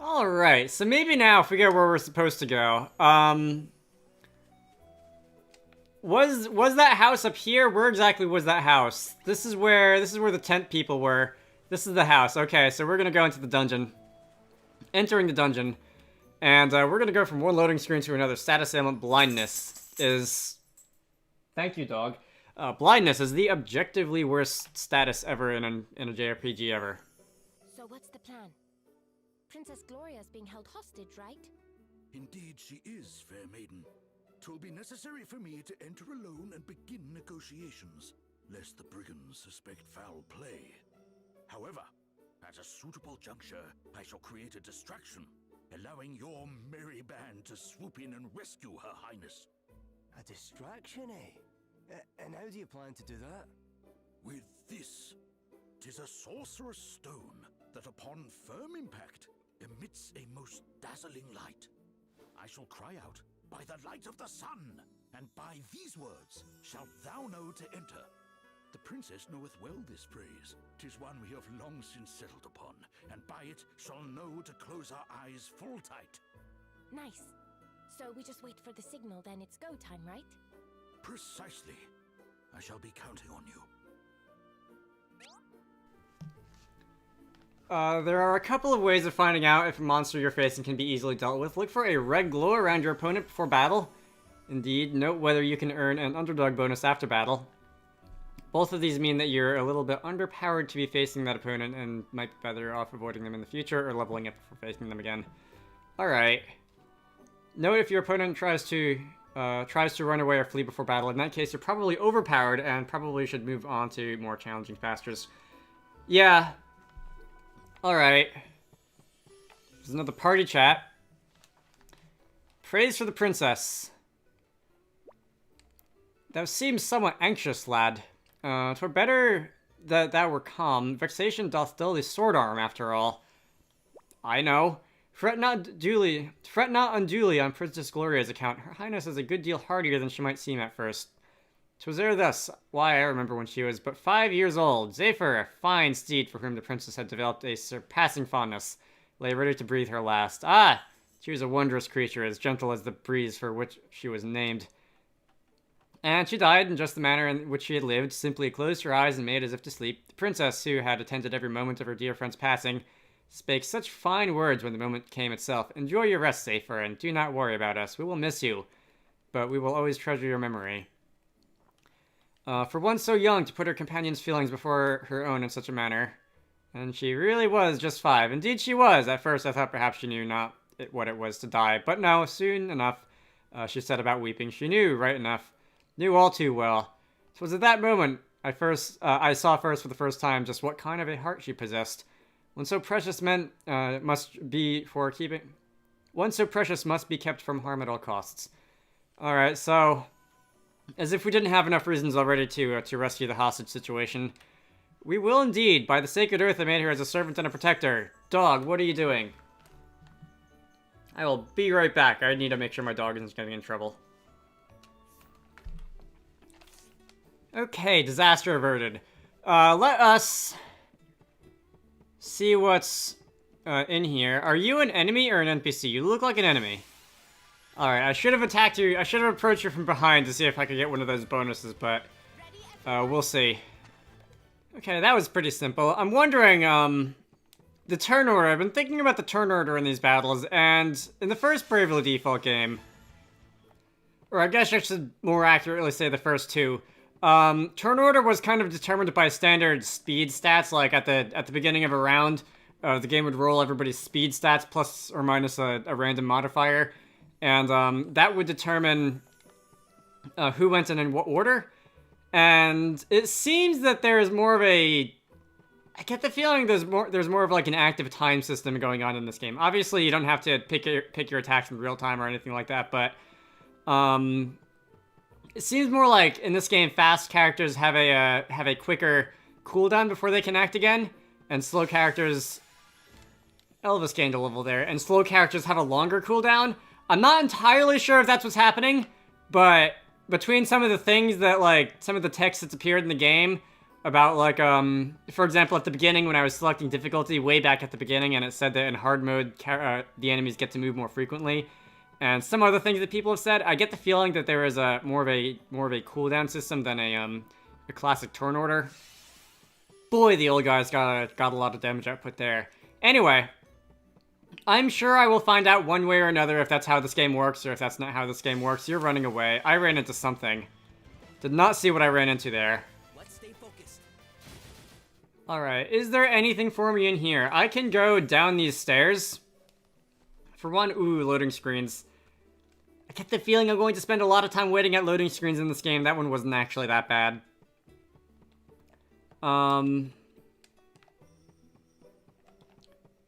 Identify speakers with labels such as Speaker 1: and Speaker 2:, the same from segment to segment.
Speaker 1: Alright, so maybe now if we get where we're supposed to go. Was that house up here? Where exactly was that house? This is where the tent people were. This is the house. Okay, so we're gonna go into the dungeon. Entering the dungeon. And we're gonna go from one loading screen to another. Status ailment blindness is... Thank you, dog. Blindness is the objectively worst status ever in a JRPG ever.
Speaker 2: So what's the plan? Princess Gloria's being held hostage, right?
Speaker 3: Indeed she is, fair maiden. 'Twill be necessary for me to enter alone and begin negotiations, lest the brigands suspect foul play. However, at a suitable juncture, I shall create a distraction, allowing your merry band to swoop in and rescue Her Highness.
Speaker 4: A distraction, eh? And how do you plan to do that?
Speaker 3: With this. 'Tis a sorcerer's stone that upon firm impact emits a most dazzling light. I shall cry out, "By the light of the sun, and by these words shalt thou know to enter." The princess knoweth well this phrase. 'Tis one we have long since settled upon, and by it shall know to close our eyes full tight.
Speaker 2: Nice. So we just wait for the signal, then it's go time, right?
Speaker 3: Precisely. I shall be counting on you.
Speaker 1: There are a couple of ways of finding out if a monster you're facing can be easily dealt with. Look for a red glow around your opponent before battle. Indeed, note whether you can earn an underdog bonus after battle. Both of these mean that you're a little bit underpowered to be facing that opponent and might be better off avoiding them in the future or leveling up before facing them again. Alright. Note if your opponent tries to run away or flee before battle. In that case, you're probably overpowered and probably should move on to more challenging pastures. Yeah. Alright. There's another party chat. Praise for the princess. Thou seems somewhat anxious, lad. 'Twere better that thou were calm. Vexation doth dull the sword arm, after all. I know. Fret not unduly on Princess Gloria's account. Her Highness is a good deal hardier than she might seem at first. 'Twas ere thus. Why, I remember when she was but 5 years old. Zephyr, a fine steed for whom the princess had developed a surpassing fondness, lay ready to breathe her last. Ah! She was a wondrous creature, as gentle as the breeze for which she was named. And she died in just the manner in which she had lived, simply closed her eyes and made as if to sleep. The princess, who had attended every moment of her dear friend's passing, spake such fine words when the moment came itself. Enjoy your rest, Zephyr, and do not worry about us. We will miss you, but we will always treasure your memory. For one so young to put her companion's feelings before her own in such a manner. And she really was just 5. Indeed she was. At first I thought perhaps she knew not what it was to die. But no, soon enough she set about weeping. She knew, right enough. Knew all too well. 'Twas at that moment I saw first for the first time just what kind of a heart she possessed. One so precious must be kept from harm at all costs. Alright, so... as if we didn't have enough reasons already to rescue the hostage situation. We will indeed. By the sacred earth I made her as a servant and a protector. Dog, what are you doing? I will be right back. I need to make sure my dog isn't getting in trouble. Okay, disaster averted. Let us see what's in here. Are you an enemy or an NPC? You look like an enemy. Alright, I should have attacked you. I should have approached you from behind to see if I could get one of those bonuses, but we'll see. Okay, that was pretty simple. I'm wondering, the turn order. I've been thinking about the turn order in these battles, and in the first Bravely Default game, or I guess I should more accurately say the first two, turn order was kind of determined by standard speed stats, like at the beginning of a round, the game would roll everybody's speed stats plus or minus a random modifier. And that would determine who went in what order. And it seems that there is more of a... I get the feeling there's more of like an active time system going on in this game. Obviously, you don't have to pick your attacks in real time or anything like that, but it seems more like in this game, fast characters have a quicker cooldown before they can act again, and slow characters... Elvis gained a level there, and slow characters have a longer cooldown. I'm not entirely sure if that's what's happening, but between some of the things that, like, some of the text that's appeared in the game, about like, for example, at the beginning when I was selecting difficulty way back at the beginning, and it said that in hard mode, the enemies get to move more frequently, and some other things that people have said. I get the feeling that there is a more of a cooldown system than a classic turn order. Boy, the old guy's got a lot of damage output there. Anyway, I'm sure I will find out one way or another if that's how this game works or if that's not how this game works. You're running away. I ran into something. Did not see what I ran into there.
Speaker 4: Let's stay focused.
Speaker 1: Alright, is there anything for me in here? I can go down these stairs. For one, ooh, loading screens. I get the feeling I'm going to spend a lot of time waiting at loading screens in this game. That one wasn't actually that bad.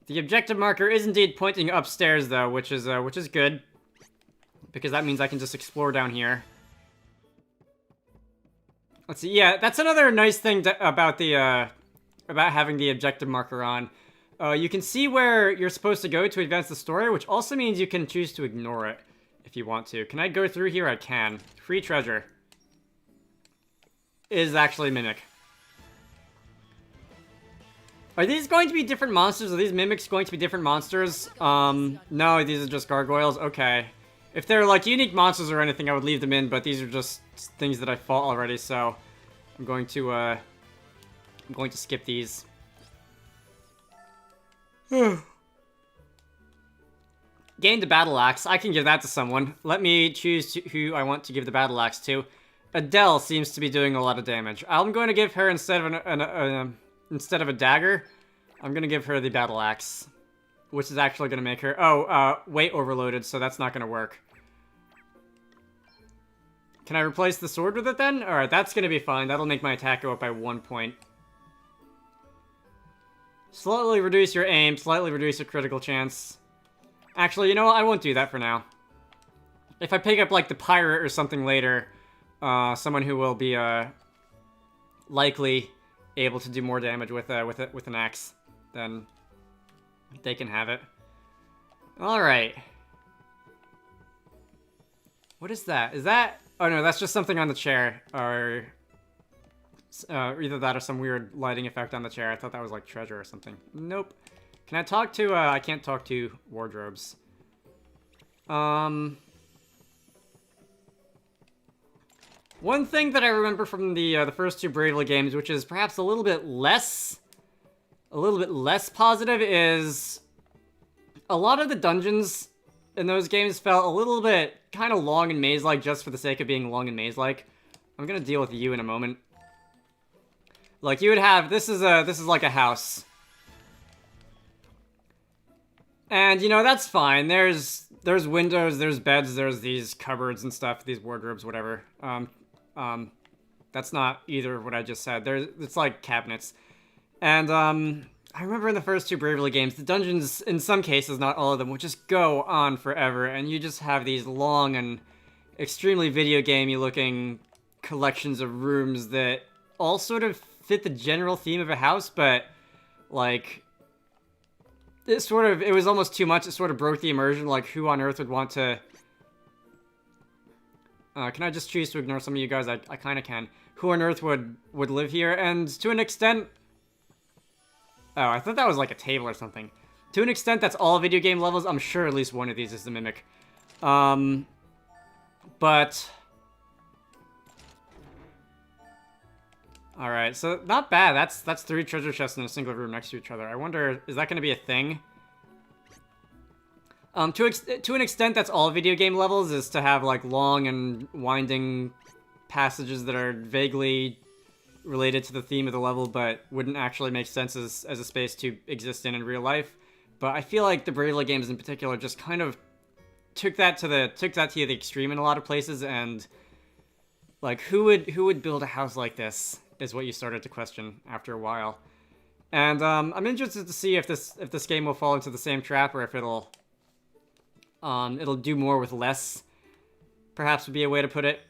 Speaker 1: The objective marker is indeed pointing upstairs though, which is good. Because that means I can just explore down here. Let's see, yeah, that's another nice thing about having the objective marker on. You can see where you're supposed to go to advance the story, which also means you can choose to ignore it if you want to. Can I go through here? I can. Free treasure. Is actually Mimic. Are these going to be different monsters? Are these mimics going to be different monsters? No, these are just gargoyles. Okay. If they're like unique monsters or anything, I would leave them in, but these are just things that I fought already, so I'm going to skip these. Gained a battle axe. I can give that to someone. Let me choose who I want to give the battle axe to. Adele seems to be doing a lot of damage. I'm going to give her instead of a dagger, I'm gonna give her the battle axe, which is actually gonna make her weight overloaded, so that's not gonna work. Can I replace the sword with it then? Alright, that's gonna be fine. That'll make my attack go up by 1 point. Slightly reduce your aim, slightly reduce your critical chance. Actually, you know what? I won't do that for now. If I pick up like the pirate or something later, someone who will be likely able to do more damage with an axe, then they can have it. All right. What is that? Is that? Oh no, that's just something on the chair, or either that or some weird lighting effect on the chair. I thought that was like treasure or something. Nope. Can I talk to? I can't talk to wardrobes. One thing that I remember from the first two Bravely games, which is perhaps a little bit less positive, is a lot of the dungeons in those games felt a little bit kind of long and maze-like just for the sake of being long and maze-like. I'm gonna deal with you in a moment. Like, you would have, this is like a house. And, you know, that's fine. There's windows, there's beds, there's these cupboards and stuff, these wardrobes, whatever. That's not either of what I just said. It's like cabinets. And, I remember in the first two Bravely games, the dungeons, in some cases, not all of them, would just go on forever, and you just have these long and extremely video gamey looking collections of rooms that all sort of fit the general theme of a house, but, like, it was almost too much. It sort of broke the immersion. Like, who on earth would want to... can I just choose to ignore some of you guys? I kind of can. Who on earth would live here? And to an extent... Oh, I thought that was like a table or something. To an extent, that's all video game levels. I'm sure at least one of these is the Mimic. But... Alright, so not bad. That's 3 treasure chests in a single room next to each other. I wonder, is that going to be a thing? To an extent, that's all video game levels, is to have, like, long and winding passages that are vaguely related to the theme of the level, but wouldn't actually make sense as a space to exist in real life. But I feel like the Bravely games in particular just kind of took that to the extreme in a lot of places, and, like, who would build a house like this is what you started to question after a while. And, I'm interested to see if this game will fall into the same trap, or if it'll do more with less, perhaps would be a way to put it.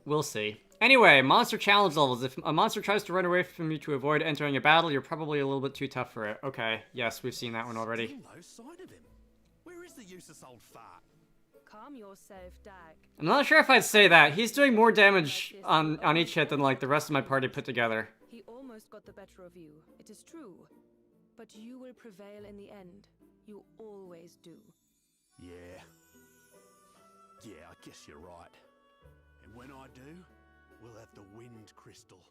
Speaker 1: We'll see. Anyway, monster challenge levels. If a monster tries to run away from you to avoid entering a battle, you're probably a little bit too tough for it. Okay, yes, we've seen that one already.
Speaker 3: Still no sign of him. Where is the useless old fart?
Speaker 5: Calm yourself, Dag.
Speaker 1: I'm not sure if I'd say that. He's doing more damage on each hit than like the rest of my party put together.
Speaker 5: He almost got the better of you, it is true. But you will prevail in the end. You always do.
Speaker 3: Yeah. Yeah, I guess you're right. And when I do, we'll have the wind crystal.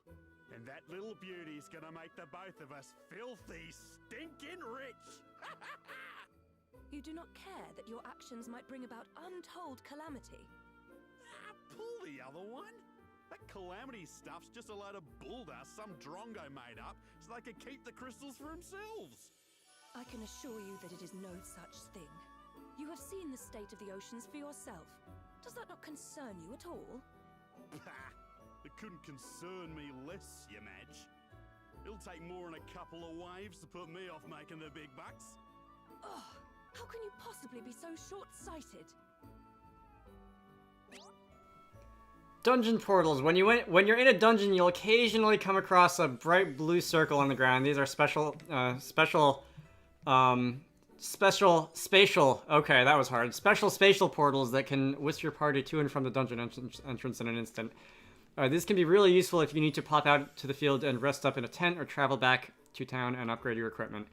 Speaker 3: And that little beauty's gonna make the both of us filthy, stinking rich!
Speaker 5: You do not care that your actions might bring about untold calamity.
Speaker 3: Pull the other one! That calamity stuff's just a load of bulldust some drongo made up so they could keep the crystals for themselves.
Speaker 5: I can assure you that it is no such thing. You have seen the state of the oceans for yourself. Does that not concern you at all?
Speaker 3: It couldn't concern me less, you Madge. It'll take more than a couple of waves to put me off making the big bucks.
Speaker 5: Ugh, how can you possibly be so short-sighted?
Speaker 1: Dungeon portals. When you're in a dungeon, you'll occasionally come across a bright blue circle on the ground. These are special. Okay, that was hard. Special spatial portals that can whisk your party to and from the dungeon entrance in an instant. This can be really useful if you need to pop out to the field and rest up in a tent or travel back to town and upgrade your equipment.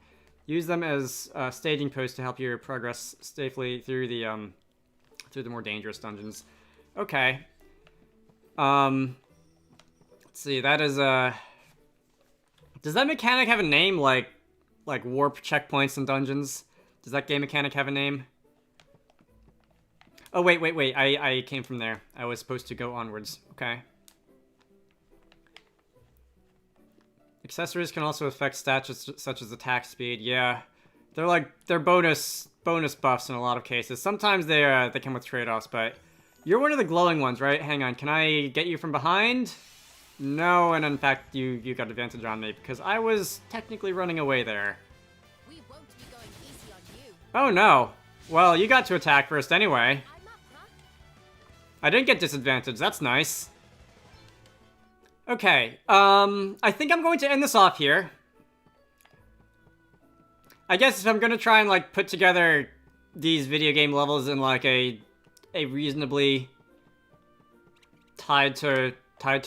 Speaker 1: Use them as staging posts to help you progress safely through the more dangerous dungeons. Okay. Let's see. That is Does that mechanic have a name like warp checkpoints in dungeons? Does that game mechanic have a name? Oh wait. I came from there. I was supposed to go onwards. Okay. Accessories can also affect stats such as attack speed. Yeah, they're bonus buffs in a lot of cases. Sometimes they come with trade-offs, but you're one of the glowing ones, right? Hang on, can I get you from behind? No, and in fact, you got advantage on me because I was technically running away there.
Speaker 2: We won't be going easy on you.
Speaker 1: Oh no. Well, you got to attack first anyway.
Speaker 2: I'm up, huh?
Speaker 1: I didn't get disadvantage. That's nice. Okay, I think I'm going to end this off here. I guess if I'm gonna try and, like, put together these video game levels in, like, a reasonably tied to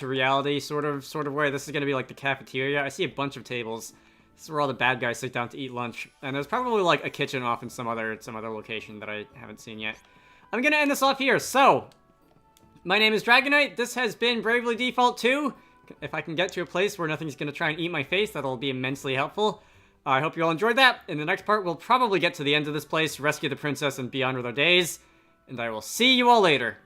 Speaker 1: reality sort of way, this is gonna be, like, the cafeteria. I see a bunch of tables. This is where all the bad guys sit down to eat lunch. And there's probably, like, a kitchen off in some other location that I haven't seen yet. I'm gonna end this off here, so... My name is Dragonite. This has been Bravely Default 2. If I can get to a place where nothing's going to try and eat my face, that'll be immensely helpful. I hope you all enjoyed that. In the next part, we'll probably get to the end of this place, rescue the princess, and be on with our days. And I will see you all later.